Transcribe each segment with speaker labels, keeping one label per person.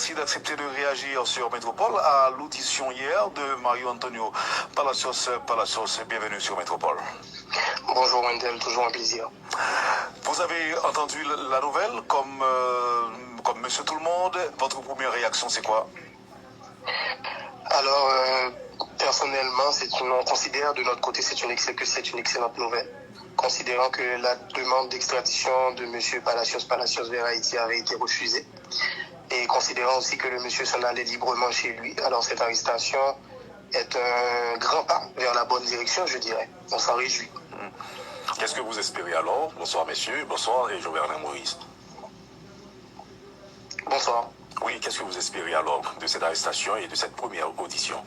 Speaker 1: merci d'accepter de réagir sur Métropole à l'audition hier de Mario Antonio Palacios. Palacios, bienvenue sur Métropole.
Speaker 2: Bonjour Wendell, toujours un plaisir.
Speaker 1: Vous avez entendu la nouvelle comme Monsieur Tout le Monde. Votre première réaction, c'est quoi?
Speaker 2: Alors, personnellement, on considère de notre côté que c'est une excellente nouvelle. Considérant que la demande d'extradition de M. Palacios vers Haïti avait été refusée. Et considérant aussi que le monsieur s'en allait librement chez lui, alors cette arrestation est un grand pas vers la bonne direction, je dirais. On s'en réjouit.
Speaker 1: Qu'est-ce que vous espérez alors? Bonsoir messieurs, bonsoir et Jovenel Moïse.
Speaker 2: Bonsoir.
Speaker 1: Oui, qu'est-ce que vous espérez alors de cette arrestation et de cette première audition?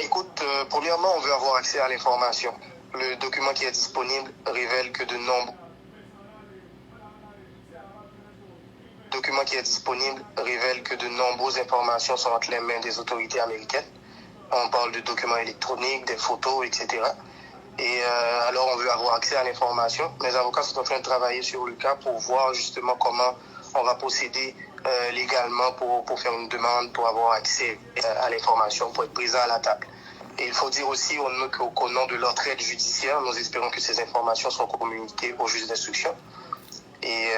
Speaker 2: Écoute, premièrement, on veut avoir accès à l'information. Le document qui est disponible révèle que de nombreuses informations sont entre les mains des autorités américaines. On parle de documents électroniques, des photos, etc. Et alors on veut avoir accès à l'information. Mes avocats sont en train de travailler sur le cas pour voir justement comment on va procéder légalement pour faire une demande, pour avoir accès à l'information, pour être présent à la table. Et il faut dire aussi qu'au nom de notre aide judiciaire, nous espérons que ces informations seront communiquées au juge d'instruction. Et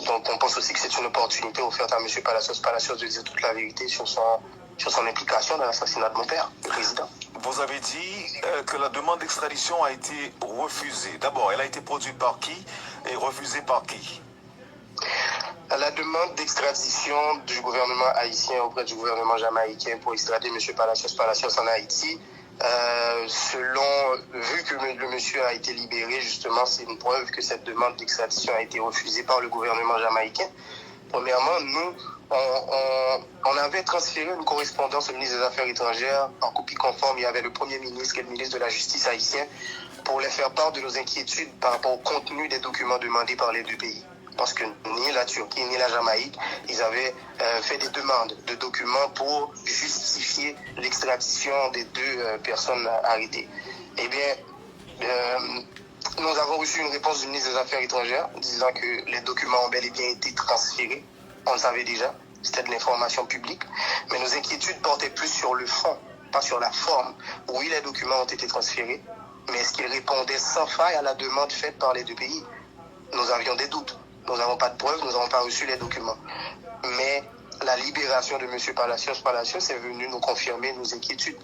Speaker 2: donc on pense aussi que c'est une opportunité offerte à M. Palacios de dire toute la vérité sur son implication dans l'assassinat de mon père, le président.
Speaker 1: Vous avez dit que la demande d'extradition a été refusée. D'abord, elle a été produite par qui et refusée par qui?
Speaker 2: La demande d'extradition du gouvernement haïtien auprès du gouvernement jamaïcain pour extrader M. Palacios en Haïti, vu que le monsieur a été libéré, justement, c'est une preuve que cette demande d'extradition a été refusée par le gouvernement jamaïcain. Premièrement, nous, on avait transféré une correspondance au ministre des Affaires étrangères en copie conforme. Il y avait le Premier ministre et le ministre de la Justice haïtien pour les faire part de nos inquiétudes par rapport au contenu des documents demandés par les deux pays. Parce que ni la Turquie ni la Jamaïque, ils avaient fait des demandes de documents pour justifier l'extradition des deux personnes arrêtées. Eh bien, nous avons reçu une réponse du ministre des Affaires étrangères disant que les documents ont bel et bien été transférés. On le savait déjà, c'était de l'information publique. Mais nos inquiétudes portaient plus sur le fond, pas sur la forme. Oui, les documents ont été transférés, mais est-ce qu'ils répondaient sans faille à la demande faite par les deux pays? Nous avions des doutes. Nous n'avons pas de preuves, nous n'avons pas reçu les documents. Mais la libération de M. Palacios est venue nous confirmer nos inquiétudes.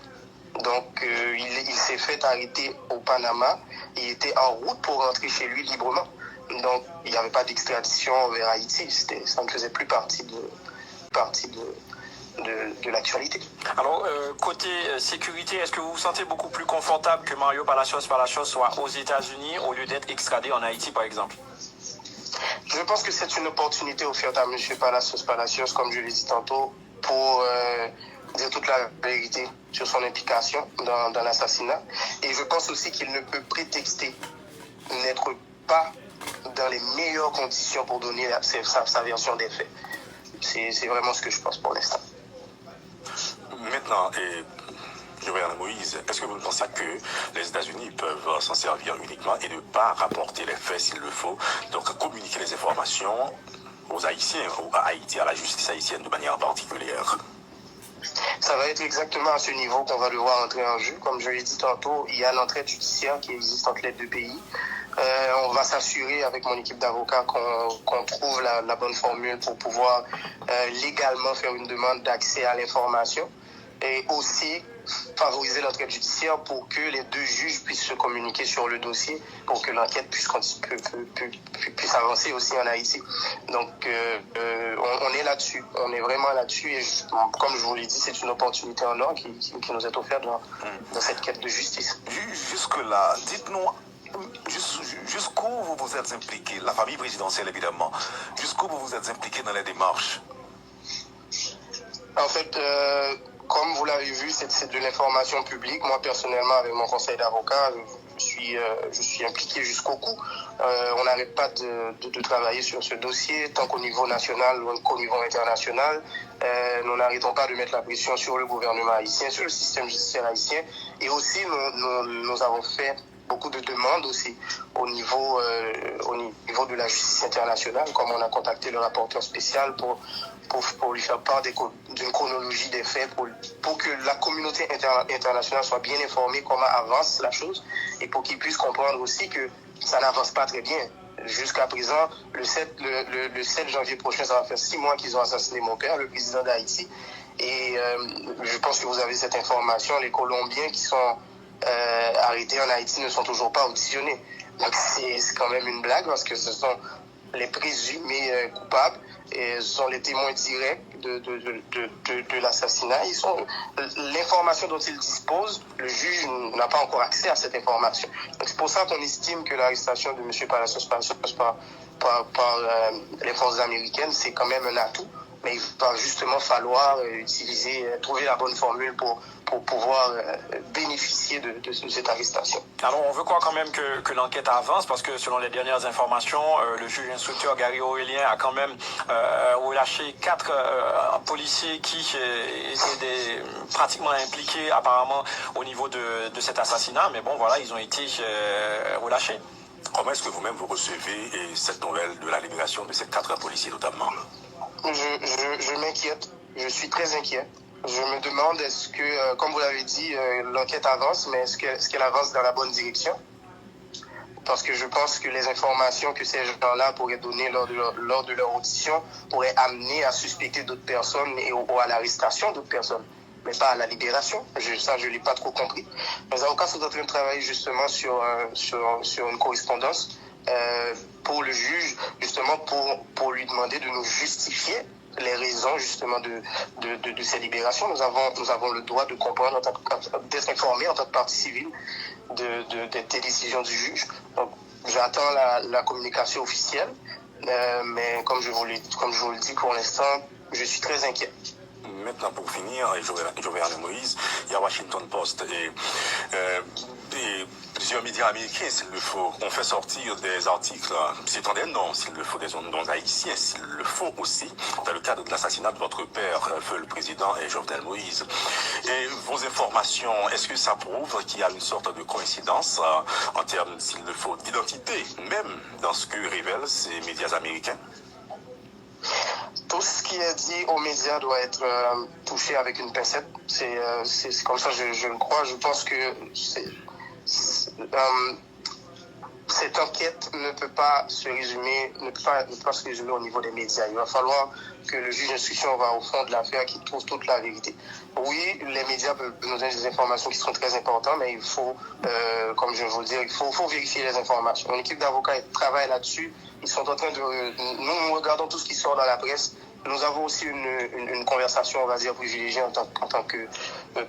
Speaker 2: Donc, il s'est fait arrêter au Panama. Il était en route pour rentrer chez lui librement. Donc, il n'y avait pas d'extradition vers Haïti. Ça ne faisait plus partie de l'actualité.
Speaker 3: Alors, côté sécurité, est-ce que vous vous sentez beaucoup plus confortable que Mario Palacios soit aux États-Unis au lieu d'être extradé en Haïti, par exemple?
Speaker 2: Je pense que c'est une opportunité offerte à M. Palacios, comme je l'ai dit tantôt, pour dire toute la vérité sur son implication dans l'assassinat. Et je pense aussi qu'il ne peut prétexter n'être pas dans les meilleures conditions pour donner sa version des faits. C'est vraiment ce que je pense pour l'instant.
Speaker 1: Maintenant, Jovenel Moïse, est-ce que vous pensez que les États-Unis peuvent s'en servir uniquement et ne pas rapporter les faits s'il le faut, donc communiquer les informations aux Haïtiens ou à Haïti, à la justice haïtienne de manière particulière?
Speaker 2: Ça va être exactement à ce niveau qu'on va devoir entrer en jeu. Comme je l'ai dit tantôt, il y a l'entraide judiciaire qui existe entre les deux pays. On va s'assurer avec mon équipe d'avocats qu'on trouve la bonne formule pour pouvoir légalement faire une demande d'accès à l'information et aussi favoriser l'entraide judiciaire pour que les deux juges puissent se communiquer sur le dossier pour que l'enquête puisse avancer aussi en Haïti. Donc, on est là-dessus. On est vraiment là-dessus. Et comme je vous l'ai dit, c'est une opportunité en or qui nous est offerte dans cette quête de justice.
Speaker 1: Jusque-là, dites-nous jusqu'où vous vous êtes impliqué, la famille présidentielle évidemment, jusqu'où vous vous êtes impliqué dans les démarches?
Speaker 2: En fait, comme vous l'avez vu, c'est de l'information publique. Moi, personnellement, avec mon conseil d'avocat, je suis impliqué jusqu'au cou. On n'arrête pas de travailler sur ce dossier, tant qu'au niveau national qu'au niveau international. Nous n'arrêtons pas de mettre la pression sur le gouvernement haïtien, sur le système judiciaire haïtien. Et aussi, nous avons fait beaucoup de demandes aussi au niveau de la justice internationale, comme on a contacté le rapporteur spécial pour lui faire part d'une chronologie des faits, pour que la communauté internationale soit bien informée comment avance la chose et pour qu'ils puissent comprendre aussi que ça n'avance pas très bien. Jusqu'à présent, le 7 janvier prochain, ça va faire 6 mois qu'ils ont assassiné mon père, le président d'Haïti. Et je pense que vous avez cette information. Les Colombiens qui sont arrêtés en Haïti ne sont toujours pas auditionnés. Donc c'est quand même une blague parce que ce sont les présumés coupables et ce sont les témoins directs de l'assassinat. L'information dont ils disposent, le juge n'a pas encore accès à cette information. Donc c'est pour ça qu'on estime que l'arrestation de M. Palacios par les forces américaines, c'est quand même un atout. Mais il va justement falloir trouver la bonne formule pour pouvoir bénéficier de cette arrestation.
Speaker 3: Alors, on veut croire quand même que l'enquête avance parce que selon les dernières informations, le juge instructeur Gary Aurélien a quand même relâché 4 policiers qui étaient pratiquement impliqués apparemment au niveau de cet assassinat. Mais bon, voilà, ils ont été relâchés.
Speaker 1: Comment est-ce que vous-même vous recevez cette nouvelle de la libération de ces 4 policiers notamment?
Speaker 2: Je m'inquiète, je suis très inquiet. Je me demande est-ce que, comme vous l'avez dit, l'enquête avance, mais est-ce qu'elle avance dans la bonne direction? Parce que je pense que les informations que ces gens-là pourraient donner lors de leur audition pourraient amener à suspecter d'autres personnes ou à l'arrestation d'autres personnes, mais pas à la libération. Ça, je ne l'ai pas trop compris. Les avocats sont en train de travailler justement sur une correspondance pour le juge, justement pour lui demander de nous justifier les raisons justement de ces libérations. Nous avons le droit de comprendre, d'être informés en tant que partie civile des décisions du juge. Donc, j'attends la communication officielle, mais comme je vous le dis pour l'instant, je suis très inquiet.
Speaker 1: Maintenant, pour finir, et Jovenel Moïse, il y a Washington Post et plusieurs médias américains, s'il le faut, ont fait sortir des articles citant des noms, s'il le faut, des noms haïtiens, s'il le faut aussi, dans le cadre de l'assassinat de votre père, feu le président et Jovenel Moïse. Et vos informations, est-ce que ça prouve qu'il y a une sorte de coïncidence en termes, s'il le faut, d'identité, même dans ce que révèlent ces médias américains?
Speaker 2: Tout ce qui est dit aux médias doit être touché avec une pincette. C'est comme ça, je le crois. Je pense que cette enquête ne peut pas se résumer au niveau des médias. Il va falloir que le juge d'instruction va au fond de l'affaire, qu'il trouve toute la vérité. Oui, les médias peuvent nous donner des informations qui sont très importantes, mais il faut, comme je vais vous le dire, il faut vérifier les informations. Une équipe d'avocats travaille là-dessus. Ils sont en train nous regardons tout ce qui sort dans la presse. Nous avons aussi une conversation, on va dire, privilégiée en tant que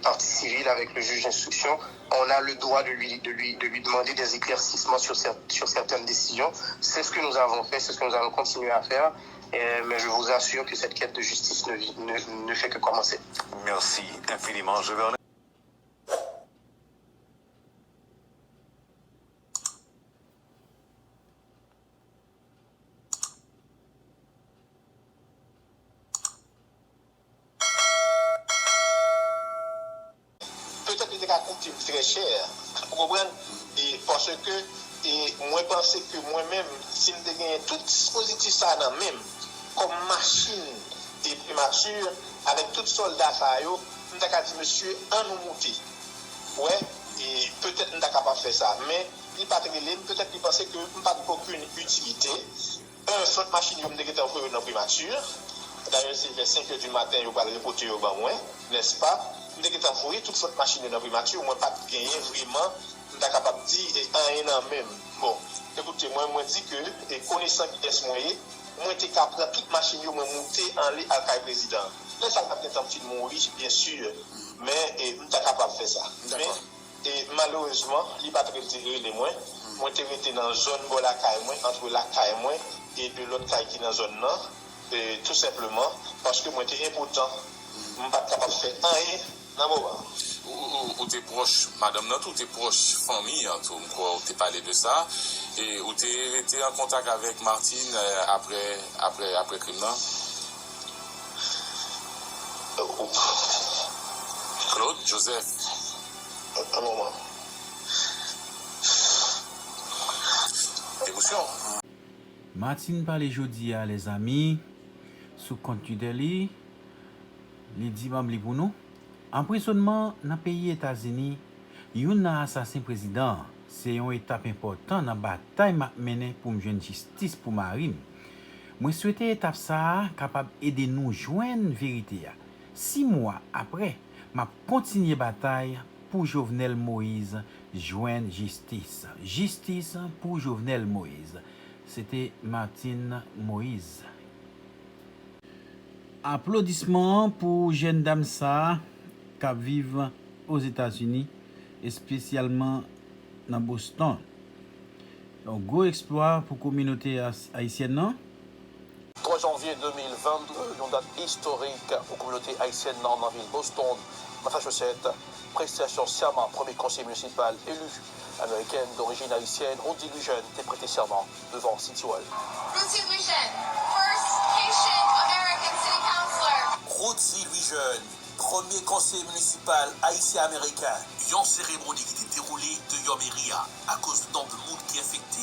Speaker 2: partie civile avec le juge d'instruction. On a le droit de lui demander des éclaircissements sur certaines décisions. C'est ce que nous avons fait, c'est ce que nous allons continuer à faire. Mais je vous assure que cette quête de justice ne fait que commencer.
Speaker 1: Merci infiniment, Jovenel.
Speaker 4: Peut-être qu'il a coûté très cher, vous comprenez? Et parce que moi je pense que moi-même, si je gagne tout dispositif ça dans même, comme machine et primature, avec tout soldat ça, je vais dire monsieur, en nous monter. Ouais, et peut-être nous sommes capables de faire ça, mais il pas peut-être qu'il pensait que nous n'avons pas aucune utilité. Cette machine, nous devons envoyer dans primature. D'ailleurs, c'est vers 5 h du matin, nous allons reporter au bas, n'est-ce pas? Nous devons envoyer toute cette machine dans primature, moi pas gagner vraiment, nous sommes capables de dire un an même. Bon, écoutez, moi dis que, connaissant qui est moyen, moi j'étais capable de toute machine, moi monter en l'air à le président. Là, ça va peut-être un petit mourir, bien sûr, mais nous sommes capables de faire ça. Mais malheureusement, il n'y a pas très tiré les moins. Moi, j'étais dans la zone de la caille, entre la caille et de l'autre caille qui est dans la zone nord, tout simplement parce que moi, j'étais important. Je ne suis pas capable de faire rien dans le moment.
Speaker 5: Ou t'es proche, madame notre, ou t'es proche famille, ou t'es parlé de ça, et ou t'es été en contact avec Martine après crime, non? Claude, Joseph.
Speaker 4: Un moment.
Speaker 5: émotion.
Speaker 6: Martine parle jeudi à les amis sous compte Twitter li dit mamli pour nous. Emprisonnement dans le pays États-Unis, yon assassin président, c'est une étape importante dans la bataille m'a mené pour me joindre justice pour Marine. Moi souhaite étape ça capable aider nous joindre vérité. 6 mois après, m'a continuer bataille pour Jovenel Moïse joindre justice. Justice pour Jovenel Moïse. C'était Martine Moïse. Applaudissements pour jeune dame ça qui vivent aux États-Unis et spécialement dans Boston. Donc gros exploit pour la communauté haïtienne non?
Speaker 7: 3 janvier 2022, une date historique pour la communauté haïtienne dans la ville Boston, Massachusetts. Prestation serment, premier conseiller municipal élu, américaine d'origine haïtienne, Rodi Lujeune, est prêté serment devant City Hall.
Speaker 8: Rodi Lujeune, first Haitian American City Councilor.
Speaker 7: Rodi Lujeune, premier conseiller municipal haïtien-américain. Une cérémonie qui était déroulée de Yomeria à cause du nombre de monde qui est infecté.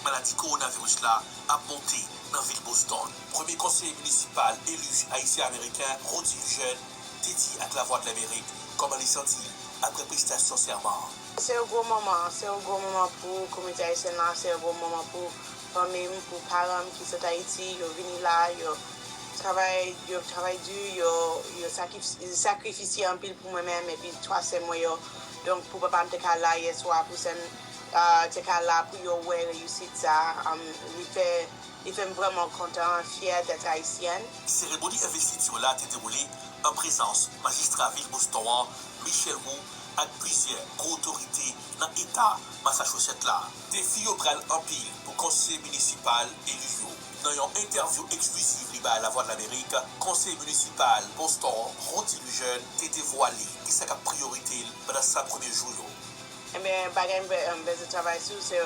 Speaker 7: La maladie coronavirus là a monté dans la ville Boston. Premier conseiller municipal élu haïtien-américain, Rodi Lujeune, dédié à la voix de l'Amérique. Comment les sentir après prestation serment?
Speaker 9: C'est un gros moment pour la communauté haïtienne, c'est un gros moment pour famille, pour parents qui sont à Haïti, ils viennent là, ils travaillent dur, ils sacrifient un peu pour moi-même et puis 3 c'est moi. Donc pour papa me faire là hier soir pour ça là pour yo ouais réussite ça, il fait vraiment content, fier d'être haïtienne.
Speaker 7: Cérémonie investiture là a été déroulée en présence magistrat ville Boston Michel Roux avec plusieurs autorités dans l'État Massachusetts là. Défi au bral en pile pour conseil municipal élu. Dans une interview exclusive à la Voix de l'Amérique, conseil municipal Boston Rodi Lujeune était dévoilé qui c'est la priorité pendant sa premier jour.
Speaker 9: Eh bien, bagay de travail sur c'est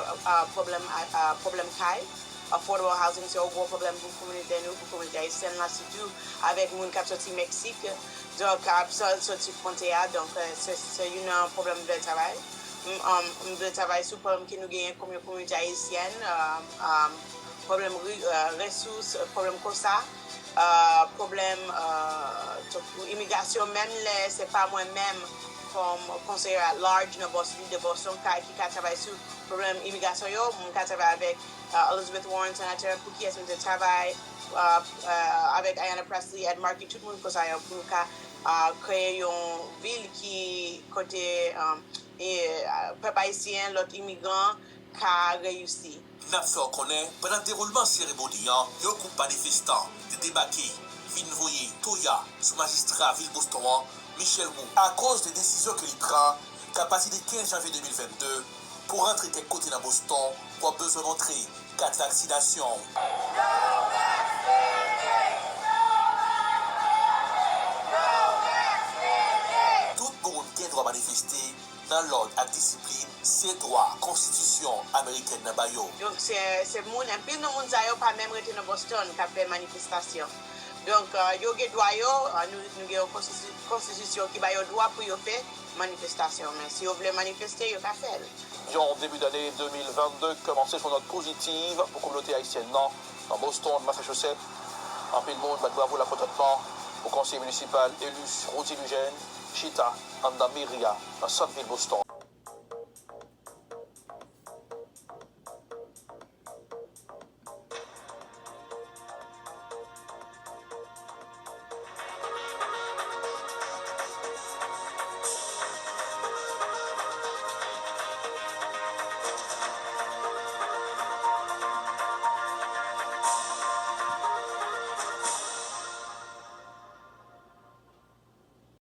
Speaker 9: problème caille. Affordable housing c'est un gros problème pour la communauté nous, pour la communauté haïtienne là surtout avec les gens qui sortent du Mexique, donc qui sortent de frontière, donc c'est un problème de travail. De travail sur le problème que nous gagnons comme communauté haïtienne, problème ressources, problème comme ça, problème immigration même c'est pas moi-même comme conseiller à large dans la de Boston qui travaille sur le problème immigration yo, qui travaille avec Elizabeth Warren sénateur pour qui est de travail avec Ayanna Pressley Ed Markey tout le monde pour créer une ville qui côté peuple haïtien l'autre immigrant qui a réussi.
Speaker 7: N'a fait connaître pendant le déroulement cérémonial, il y a un groupe manifestant de débarquer, Vinvoyer, Toya, sous magistrat ville Boston, Michel Roux, à cause des décisions qu'il prend, qu'à partir du 15 janvier 2022, pour rentrer quelque côté dans Boston, on a besoin d'entrer 4 vaccinations. Tout le monde qui doit manifester dans l'ordre à discipline, c'est droit, constitution américaine dans Bayo.
Speaker 9: Donc c'est monde, un peu de monde n'a pas même été dans Boston qui a fait manifestation. Donc il y a droit, nous avons une constitution qui a droit pour faire manifestation. Mais si vous voulez manifester, il y a qu'à faire.
Speaker 7: En début d'année 2022, commencé sur notre positive pour la communauté haïtienne dans Boston, Massachusetts. En peu de monde, bravo la contentement au conseil municipal élu Rodi Lujeune, Chita, Andamiria, dans cette ville Boston.